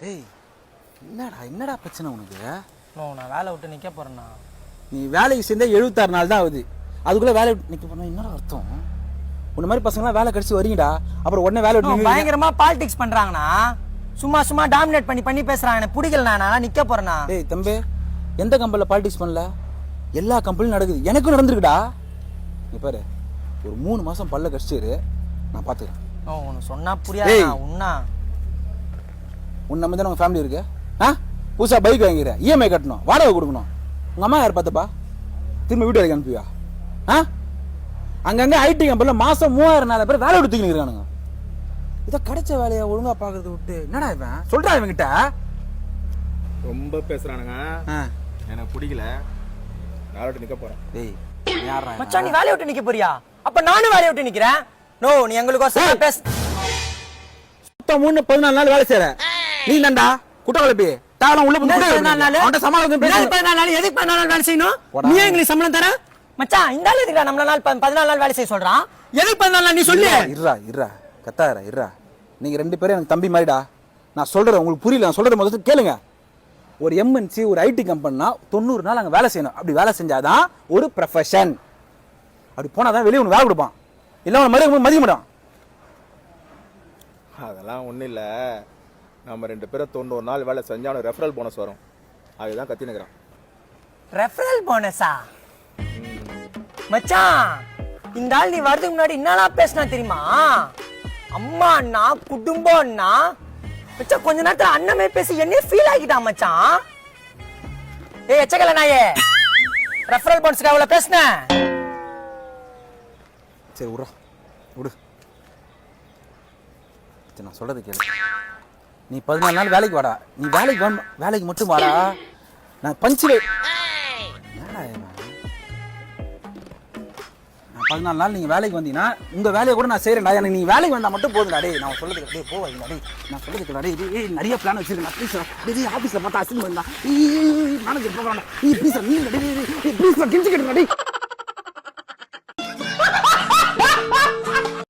ஏய் என்னடா பிரச்சனை உனக்கு? நான் வேலை விட்டு நிற்க போகிறேண்ணா. நீ வேலைக்கு சேர்ந்தா 76 நாள் தான் ஆகுது. அதுக்குள்ளே வேலை விட்டு நிற்க போனால் என்னடா அர்த்தம்? உன்ன மாதிரி பசங்களாம் வேலை கடிச்சு வரீங்கடா, அப்புறம் உடனே வேலை விட்டு பயங்கரமாக பாலிடிக்ஸ் பண்ணுறாங்கண்ணா. சும்மா டாமினேட் பண்ணி பேசுகிறாங்க. எனக்கு பிடிக்கலண்ணா, நான் நிற்க போகிறேண்ணா. ஏய் தம்பி, எந்த கம்பெனியில் பாலிடிக்ஸ் பண்ணல? எல்லா கம்பெனியும் நடக்குது, எனக்கும் நடந்துருக்குடா. நீ பாரு, ஒரு 3 மாதம் பல்ல கடிச்சிரு, நான் பார்த்துக்கிறேன். உனக்கு சொன்னால் புரியாது. உன்னா உன்ன மாதிரி உங்கள் ஃபேமிலி இருக்கு. புதுசாக பைக் வாங்கிக்கிறேன், இஎம்ஐ கட்டணும், வாடகை கொடுக்கணும். உங்கள் அம்மா யார் பார்த்துப்பா? திரும்ப வீட்டு வரைக்கும் அனுப்பியா? அங்கங்கே ஐடி கம்பெனியில் மாதம் 3000 பேர் வேலை விட்டு தூக்கிக்கிறானுங்க. இதை கிடைச்ச வேலையை ஒழுங்காக பார்க்கறத விட்டு என்னடா இவன் சொல்கிறா இவங்கிட்ட? ரொம்ப பேசுகிறானுங்க, எனக்கு பிடிக்கல, வேலை விட்டு நிற்க போகிறேன். டேய் யாரா மச்சான், நீ வேலையை விட்டு நிற்க போறியா? அப்போ நானும் வேலையை விட்டு நிற்கிறேன். நோ, நீ எங்களுக்கு பேச 14 நாள் வேலை செய்யற நீ தான்டா குட்ட கலப்பி தாளம் உள்ள போய் 14 சமாளம் பேசு. 14 நாள் எதுக்கு 14 நாள் வேலை செய்யணும்? நீ எங்களுக்கு சம்பளம் தர? மச்சான், இந்த ஆளு எதுக்குடா நம்மள நாள் 14 நாள் வேலை செய்ய சொல்றான்? எதுக்கு 14 நாள் நீ சொல்லு. இருடா கத்தாதடா. நீங்க 2 பேரும் எனக்கு தம்பி மாதிரிடா. நான் சொல்றேன், உங்களுக்கு புரியல. நான் சொல்றத முதல்ல கேளுங்க. ஒரு எம்என்சி, ஒரு ஐடி கம்பெனினா 90 நாள் அங்க வேலை செய்யணும். அப்படி வேலை செஞ்சாதான் ஒரு ப்ரொஃபஷன். அப்படி போனாதான் வெளியே உனக்கு வேலை கொடுப்பான், இல்லை அவன் மதிக்க மாட்டான். அதெல்லாம் ஒன்றும் இல்லை, நம்ம 2 பேரும் 90 நாள் வேலை செஞ்சா அவனுக்கு ரெஃபரல் போனஸ் வரும். அதுதான் கத்தினுக்கிறான். ரெஃபரல் போனஸா? மச்சான், இந்த ஆள் நீ வரதுக்கு முன்னாடி என்னலாம் பேசினா தெரியுமா? அம்மா அண்ணா, குடும்பம் அண்ணா. மச்சான், கொஞ்ச நேரத்துல அண்ணமே பேசி என்னையே ஃபீல் ஆகிட்டான் மச்சான். ஏய் எச்சக்கல நாயே, ரெஃபரல் போனஸ்க்கு அவ்வளவு பேசின? சரி விடு. நான் சொல்றது கேளு. நீ 14 நாள் வேலைக்கு வாடா. நீ வேலைக்கு மட்டும் வாடா. நான் பஞ்சில் 14 நாள் நீங்க வேலைக்கு வந்தீங்கன்னா உங்க வேலையை கூட நான் செய்யறேன்டா. எனக்கு நீ வேலைக்கு வந்தா மட்டும் போதுடா. டேய் நான் சொல்றதுக்கு டேய் போவாங்க டேய். நான் சொல்றதுக்கு டேய் நிறைய பிளான் வச்சிருக்கேன். ப்ளீஸ் டேய் ஆபீஸ்ல பார்த்தா அசிங்கம் பண்ணா. மேனேஜர் போறானே. ப்ளீஸ் நீ டேய் ப்ளீஸ் கிஞ்சி கேட்டுடா டேய்.